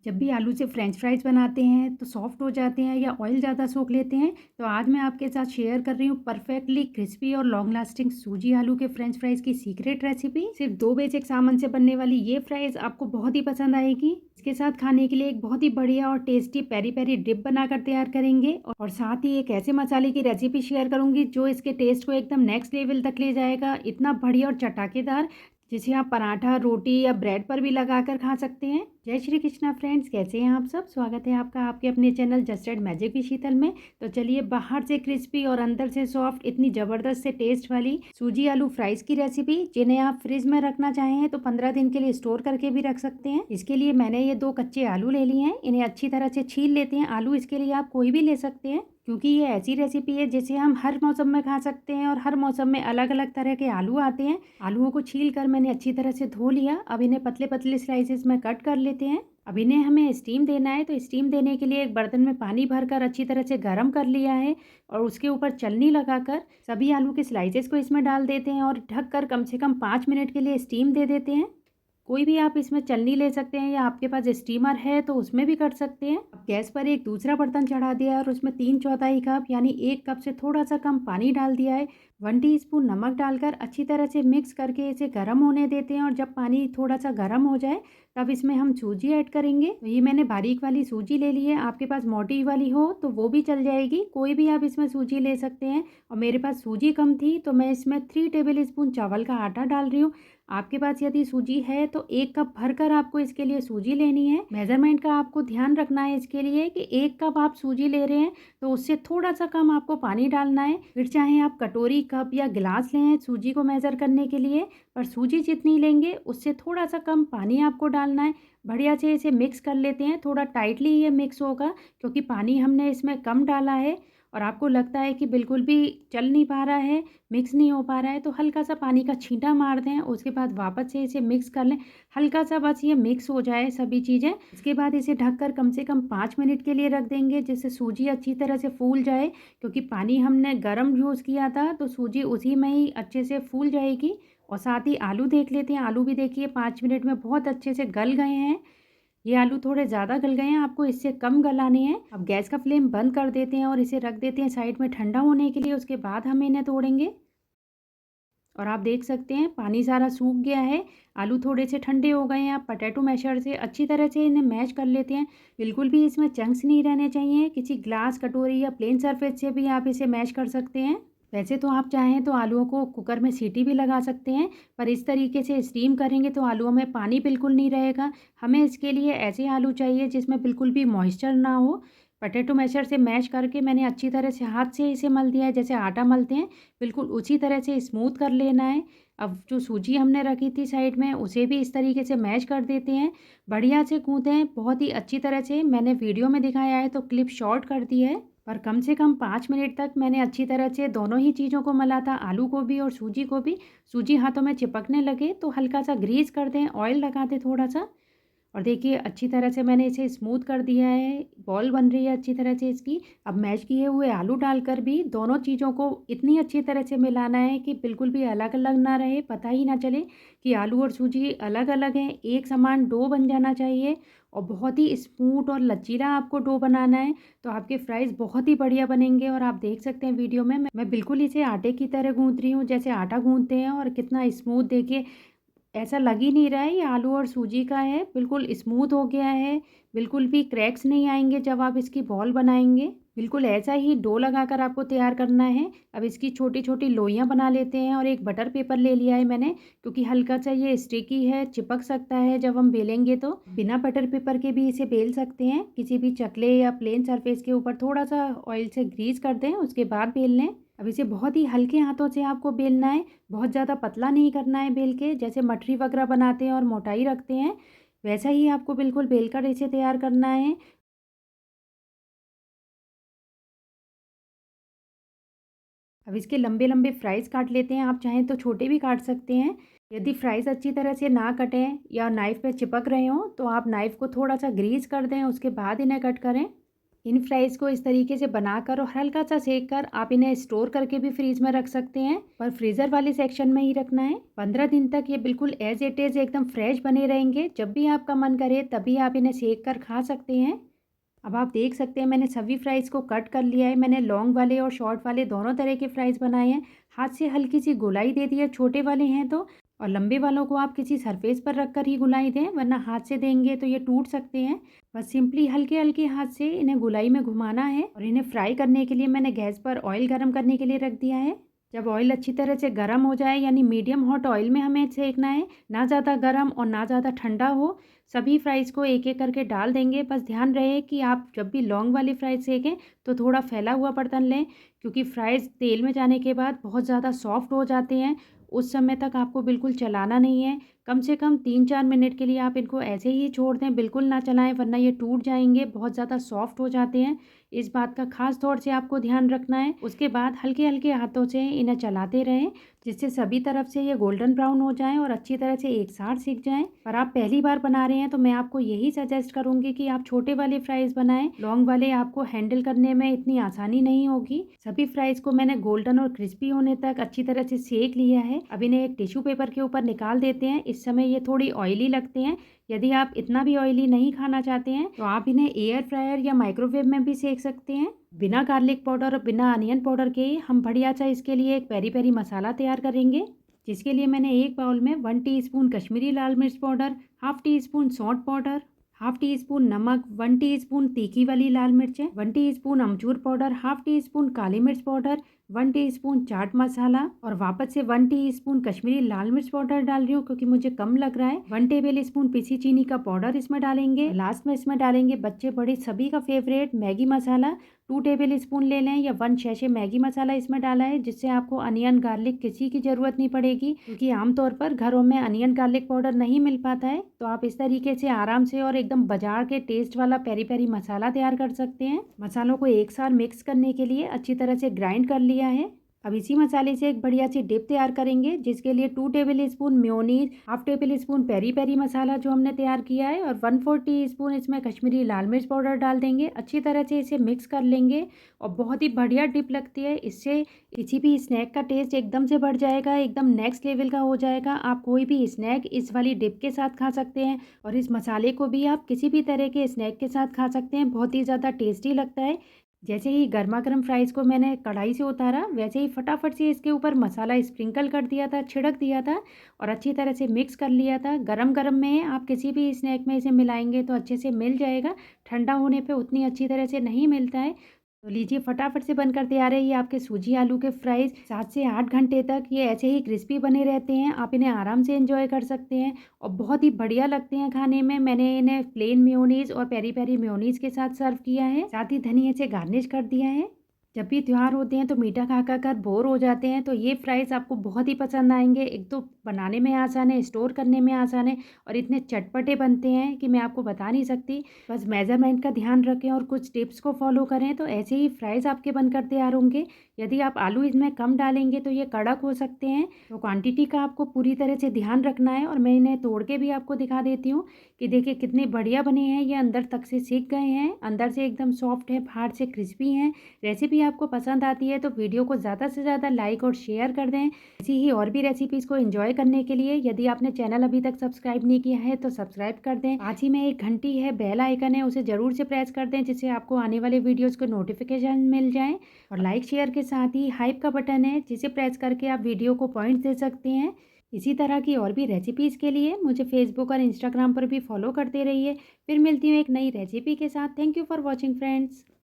जब भी आलू से फ्रेंच फ्राइज़ बनाते हैं तो सॉफ्ट हो जाते हैं या ऑयल ज़्यादा सोख लेते हैं। तो आज मैं आपके साथ शेयर कर रही हूँ परफेक्टली क्रिस्पी और लॉन्ग लास्टिंग सूजी आलू के फ्रेंच फ्राइज़ की सीक्रेट रेसिपी। सिर्फ 2 बेसिक सामान से बनने वाली ये फ्राइज़ आपको बहुत ही पसंद आएगी। इसके साथ खाने के लिए एक बहुत ही बढ़िया और टेस्टी पेरी पेरी डिप बनाकर तैयार करेंगे और साथ ही एक ऐसे मसाले की रेसिपी शेयर करूँगी जो इसके टेस्ट को एकदम नेक्स्ट लेवल तक ले जाएगा। इतना बढ़िया और चटाकेदार जिसे आप पराठा, रोटी या ब्रेड पर भी लगाकर खा सकते हैं। जय श्री कृष्णा फ्रेंड्स, कैसे हैं आप सब? स्वागत है आपका आपके अपने channel just add magic with Sheetal में। तो चलिए बाहर से क्रिस्पी और अंदर से सॉफ्ट इतनी ज़बरदस्त से टेस्ट वाली सूजी आलू फ्राइज़ की रेसिपी, जिन्हें आप फ्रिज में रखना चाहें तो 15 दिन के लिए स्टोर करके भी रख सकते हैं। इसके लिए मैंने ये 2 कच्चे आलू ले लिए हैं। इन्हें अच्छी तरह से छील लेते हैं। आलू इसके लिए आप कोई भी ले सकते हैं, क्योंकि ये ऐसी रेसिपी है जिसे हम हर मौसम में खा सकते हैं और हर मौसम में अलग अलग तरह के आलू आते हैं। आलूओं को छील कर मैंने अच्छी तरह से धो लिया। अब इन्हें पतले पतले स्लाइसेस में कट कर लेते हैं। अब इन्हें हमें स्टीम देना है, तो स्टीम देने के लिए एक बर्तन में पानी भरकर अच्छी तरह से गर्म कर लिया है और उसके ऊपर चलनी लगाकर सभी आलू के स्लाइसेस को इसमें डाल देते हैं और ढककर कम से कम 5 मिनट के लिए स्टीम दे देते हैं। कोई भी आप इसमें चलनी ले सकते हैं या आपके पास स्टीमर है तो उसमें भी कर सकते हैं। अब गैस पर एक दूसरा बर्तन चढ़ा दिया और उसमें 3/4 कप यानी 1 कप से थोड़ा सा कम पानी डाल दिया है। 1 टीस्पून नमक डालकर अच्छी तरह से मिक्स करके इसे गर्म होने देते हैं और जब पानी थोड़ा सा गर्म हो जाए तब इसमें हम सूजी ऐड करेंगे। तो ये मैंने बारीक वाली सूजी ले ली है, आपके पास मोटी वाली हो तो वो भी चल जाएगी, कोई भी आप इसमें सूजी ले सकते हैं। और मेरे पास सूजी कम थी तो मैं इसमें 3 टेबल स्पून चावल का आटा डाल रही हूँ। आपके पास यदि सूजी है तो 1 कप भरकर आपको इसके लिए सूजी लेनी है। मेजरमेंट का आपको ध्यान रखना है इसके लिए कि 1 कप आप सूजी ले रहे हैं तो उससे थोड़ा सा कम आपको पानी डालना है। फिर चाहे आप कटोरी, कप या गिलास लें सूजी को मेज़र करने के लिए, पर सूजी जितनी लेंगे उससे थोड़ा सा कम पानी आपको डालना है। बढ़िया से इसे मिक्स कर लेते हैं। थोड़ा टाइटली ये मिक्स होगा क्योंकि पानी हमने इसमें कम डाला है और आपको लगता है कि बिल्कुल भी चल नहीं पा रहा है, मिक्स नहीं हो पा रहा है, तो हल्का सा पानी का छींटा मार दें। उसके बाद वापस से इसे मिक्स कर लें, हल्का सा बस ये मिक्स हो जाए सभी चीज़ें। इसके बाद इसे ढककर कम से कम 5 मिनट के लिए रख देंगे, जिससे सूजी अच्छी तरह से फूल जाए। क्योंकि पानी हमने गर्म यूज़ किया था तो सूजी उसी में ही अच्छे से फूल जाएगी। और साथ ही आलू देख लेते हैं। आलू भी देखिए 5 मिनट में बहुत अच्छे से गल गए हैं। ये आलू थोड़े ज़्यादा गल गए हैं, आपको इससे कम गलाने हैं। अब गैस का फ्लेम बंद कर देते हैं और इसे रख देते हैं साइड में ठंडा होने के लिए। उसके बाद हम इन्हें तोड़ेंगे और आप देख सकते हैं पानी सारा सूख गया है, आलू थोड़े से ठंडे हो गए हैं। आप पोटैटो मैशर से अच्छी तरह से इन्हें मैश कर लेते हैं। बिल्कुल भी इसमें चंक्स नहीं रहने चाहिए। किसी ग्लास, कटोरी या प्लेन सरफेस से भी आप इसे मैश कर सकते हैं। वैसे तो आप चाहें तो आलूओं को कुकर में सीटी भी लगा सकते हैं, पर इस तरीके से स्टीम करेंगे तो आलूओं में पानी बिल्कुल नहीं रहेगा। हमें इसके लिए ऐसे आलू चाहिए जिसमें बिल्कुल भी मॉइस्चर ना हो। पोटैटो मैशर से मैश करके मैंने अच्छी तरह से हाथ से इसे मल दिया है, जैसे आटा मलते हैं, बिल्कुल उसी तरह से स्मूथ कर लेना है। अब जो सूजी हमने रखी थी साइड में, उसे भी इस तरीके से मैश कर देते हैं। बढ़िया से गूँथें बहुत ही अच्छी तरह से। मैंने वीडियो में दिखाया है तो क्लिप शॉर्ट कर दी है, पर कम से कम 5 मिनट तक मैंने अच्छी तरह से दोनों ही चीज़ों को मला था, आलू को भी और सूजी को भी। सूजी हाथों में चिपकने लगे तो हल्का सा ग्रीस कर दें, ऑयल लगा दें थोड़ा सा। और देखिए अच्छी तरह से मैंने इसे स्मूथ कर दिया है, बॉल बन रही है अच्छी तरह से इसकी। अब मैश किए हुए आलू डालकर भी दोनों चीज़ों को इतनी अच्छी तरह से मिलाना है कि बिल्कुल भी अलग अलग ना रहे, पता ही ना चले कि आलू और सूजी अलग अलग हैं। एक समान डो बन जाना चाहिए और बहुत ही स्मूथ और लचीला आपको डो बनाना है, तो आपके फ्राइज़ बहुत ही बढ़िया बनेंगे। और आप देख सकते हैं वीडियो में मैं बिल्कुल इसे आटे की तरह गूँथ रही हूँ, जैसे आटा गूँथते हैं, और कितना स्मूथ देखिए, ऐसा लग ही नहीं रहा है ये आलू और सूजी का है। बिल्कुल स्मूथ हो गया है, बिल्कुल भी क्रैक्स नहीं आएंगे जब आप इसकी बॉल बनाएंगे। बिल्कुल ऐसा ही डो लगाकर आपको तैयार करना है। अब इसकी छोटी छोटी लोइयाँ बना लेते हैं और एक बटर पेपर ले लिया है मैंने, क्योंकि हल्का सा ये स्टिकी है, चिपक सकता है जब हम बेलेंगे। तो बिना बटर पेपर के भी इसे बेल सकते हैं। किसी भी चकले या प्लेन सरफेस के ऊपर थोड़ा सा ऑयल से ग्रीस कर दें, उसके बाद बेल लें। अब इसे बहुत ही हल्के हाथों से आपको बेलना है, बहुत ज़्यादा पतला नहीं करना है बेल के। जैसे मठरी वगैरह बनाते हैं और मोटाई रखते हैं, वैसा ही आपको बिल्कुल बेलकर इसे तैयार करना है। अब इसके लंबे लंबे फ्राइज़ काट लेते हैं। आप चाहें तो छोटे भी काट सकते हैं। यदि फ्राइज़ अच्छी तरह से ना कटें या नाइफ़ पे चिपक रहे हों तो आप नाइफ़ को थोड़ा सा ग्रीस कर दें, उसके बाद इन्हें कट करें। इन फ्राइज़ को इस तरीके से बनाकर और हल्का सा सेक कर आप इन्हें स्टोर करके भी फ्रीज में रख सकते हैं, पर फ्रीज़र वाले सेक्शन में ही रखना है। 15 दिन तक ये बिल्कुल एज इट इज़ एकदम फ्रेश बने रहेंगे। जब भी आपका मन करे तभी आप इन्हें सेक कर खा सकते हैं। अब आप देख सकते हैं मैंने सभी फ्राइज़ को कट कर लिया है। मैंने लॉन्ग वाले और शॉर्ट वाले दोनों तरह के फ्राइज़ बनाए हैं। हाथ से हल्की सी गोलाई दे दी है छोटे वाले हैं तो, और लंबे वालों को आप किसी सरफेस पर रख कर ही गोलाई दें, वरना हाथ से देंगे तो ये टूट सकते हैं। बस सिंपली हल्के हल्के हाथ से इन्हें गोलाई में घुमाना है और इन्हें फ्राई करने के लिए मैंने गैस पर ऑयल गर्म करने के लिए रख दिया है। जब ऑयल अच्छी तरह से गर्म हो जाए, यानी मीडियम हॉट ऑयल में हमें सेकना है, ना ज़्यादा गर्म और ना ज़्यादा ठंडा हो। सभी फ्राइज़ को एक एक करके डाल देंगे। बस ध्यान रहे कि आप जब भी लॉन्ग वाली फ्राइज़ सेकें तो थोड़ा फैला हुआ बर्तन लें, क्योंकि फ्राइज़ तेल में जाने के बाद बहुत ज़्यादा सॉफ्ट हो जाते हैं। उस समय तक आपको बिल्कुल चलाना नहीं है। कम से कम 3-4 मिनट के लिए आप इनको ऐसे ही छोड़ दें, बिल्कुल ना चलाएं, वरना ये टूट जाएंगे, बहुत ज़्यादा सॉफ्ट हो जाते हैं। इस बात का खास तौर से आपको ध्यान रखना है। उसके बाद हल्के हल्के हाथों से इन्हें चलाते रहें, जिससे सभी तरफ से ये गोल्डन ब्राउन हो जाएं और अच्छी तरह से एक साथ सीख जाएं। पर आप पहली बार बना रहे हैं तो मैं आपको यही सजेस्ट करूंगी कि आप छोटे वाले फ्राइज़ बनाएं। लॉन्ग वाले आपको हैंडल करने में इतनी आसानी नहीं होगी। सभी फ्राइज़ को मैंने गोल्डन और क्रिस्पी होने तक अच्छी तरह से सेक लिया है। अब इन्हें एक टिश्यू पेपर के ऊपर निकाल देते हैं। इस समय ये थोड़ी ऑयली लगते हैं। यदि आप इतना भी ऑयली नहीं खाना चाहते हैं तो आप इन्हें एयर फ्रायर या माइक्रोवेव में भी सेक सकते हैं। बिना गार्लिक पाउडर और बिना अनियन पाउडर के हम बढ़िया सा इसके लिए एक पेरी पेरी मसाला तैयार करेंगे, जिसके लिए मैंने एक बाउल में 1 टीस्पून कश्मीरी लाल मिर्च पाउडर, हाफ टी स्पून सौंठ पाउडर, हाफ टी स्पून नमक, 1 टीस्पून तीखी वाली लाल मिर्चें, 1 टीस्पून अमचूर पाउडर, हाफ टी स्पून काली मिर्च पाउडर, 1 टीस्पून चाट मसाला और वापस से 1 टीस्पून कश्मीरी लाल मिर्च पाउडर डाल रही हूँ क्योंकि मुझे कम लग रहा है। 1 टेबल स्पून पिसी चीनी का पाउडर इसमें डालेंगे। लास्ट में इसमें डालेंगे बच्चे बड़े सभी का फेवरेट मैगी मसाला। 2 टेबल स्पून ले लें या 1 सैशे मैगी मसाला इसमें डाला है, जिससे आपको अनियन गार्लिक किसी की ज़रूरत नहीं पड़ेगी, क्योंकि आमतौर पर घरों में अनियन गार्लिक पाउडर नहीं मिल पाता है। तो आप इस तरीके से आराम से और एकदम बाजार के टेस्ट वाला पेरी पेरी मसाला तैयार कर सकते हैं। मसालों को एक साथ मिक्स करने के लिए अच्छी तरह से ग्राइंड कर लिया है। अब इसी मसाले से एक बढ़िया सी डिप तैयार करेंगे, जिसके लिए 2 tablespoon mayonnaise, half tablespoon peri peri masala जो हमने तैयार किया है और 1/4 टीस्पून इसमें कश्मीरी लाल मिर्च पाउडर डाल देंगे। अच्छी तरह से इसे मिक्स कर लेंगे और बहुत ही बढ़िया डिप लगती है। इससे किसी भी स्नैक का टेस्ट एकदम से बढ़ जाएगा, एकदम नेक्स्ट लेवल का हो जाएगा। आप कोई भी स्नैक इस वाली डिप के साथ खा सकते हैं और इस मसाले को भी आप किसी भी तरह के स्नैक के साथ खा सकते हैं। बहुत ही ज़्यादा टेस्टी लगता है। जैसे ही गर्मा गर्म फ्राइज़ को मैंने कढ़ाई से उतारा, वैसे ही फटाफट से इसके ऊपर मसाला स्प्रिंकल कर दिया था, छिड़क दिया था और अच्छी तरह से मिक्स कर लिया था। गरम गरम में आप किसी भी स्नैक में इसे मिलाएंगे तो अच्छे से मिल जाएगा। ठंडा होने पे उतनी अच्छी तरह से नहीं मिलता है। तो लीजिए फटाफट से बनकर तैयार है ये आपके सूजी आलू के फ्राइज़। 7 से 8 घंटे तक ये ऐसे ही क्रिस्पी बने रहते हैं। आप इन्हें आराम से एंजॉय कर सकते हैं और बहुत ही बढ़िया लगते हैं खाने में। मैंने इन्हें प्लेन मेयोनीज और पेरी पेरी मेयोनीज के साथ सर्व किया है, साथ ही धनिया से गार्निश कर दिया है। जब भी त्योहार होते हैं तो मीठा खा खा कर बोर हो जाते हैं, तो ये फ्राइज़ आपको बहुत ही पसंद आएंगे। एक तो बनाने में आसान है, स्टोर करने में आसान है और इतने चटपटे बनते हैं कि मैं आपको बता नहीं सकती। बस मेजरमेंट का ध्यान रखें और कुछ टिप्स को फॉलो करें तो ऐसे ही फ्राइज़ आपके बनकर तैयार होंगे। यदि आप आलू इसमें कम डालेंगे तो ये कड़क हो सकते हैं, तो क्वांटिटी का आपको पूरी तरह से ध्यान रखना है। और मैं इन्हें तोड़ के भी आपको दिखा देती हूँ कि देखिए कितने बढ़िया बने हैं। ये अंदर तक से सीख गए हैं, अंदर से एकदम सॉफ्ट है, बाहर से क्रिस्पी हैं। रेसिपी आपको पसंद आती है तो वीडियो को ज़्यादा से ज़्यादा लाइक और शेयर कर दें। ऐसी ही और भी रेसिपीज़ को एंजॉय करने के लिए यदि आपने चैनल अभी तक सब्सक्राइब नहीं किया है तो सब्सक्राइब कर दें। पास ही में एक घंटी है, बेल आइकन है, उसे ज़रूर से प्रेस कर दें, जिससे आपको आने वाले वीडियोज़ को नोटिफिकेशन मिल जाए। और लाइक शेयर के साथ ही हाइप का बटन है, जिसे प्रेस करके आप वीडियो को पॉइंट दे सकते हैं। इसी तरह की और भी रेसिपीज़ के लिए मुझे फेसबुक और इंस्टाग्राम पर भी फॉलो करते रहिए। फिर मिलती हूँ एक नई रेसिपी के साथ। Thank you for watching friends.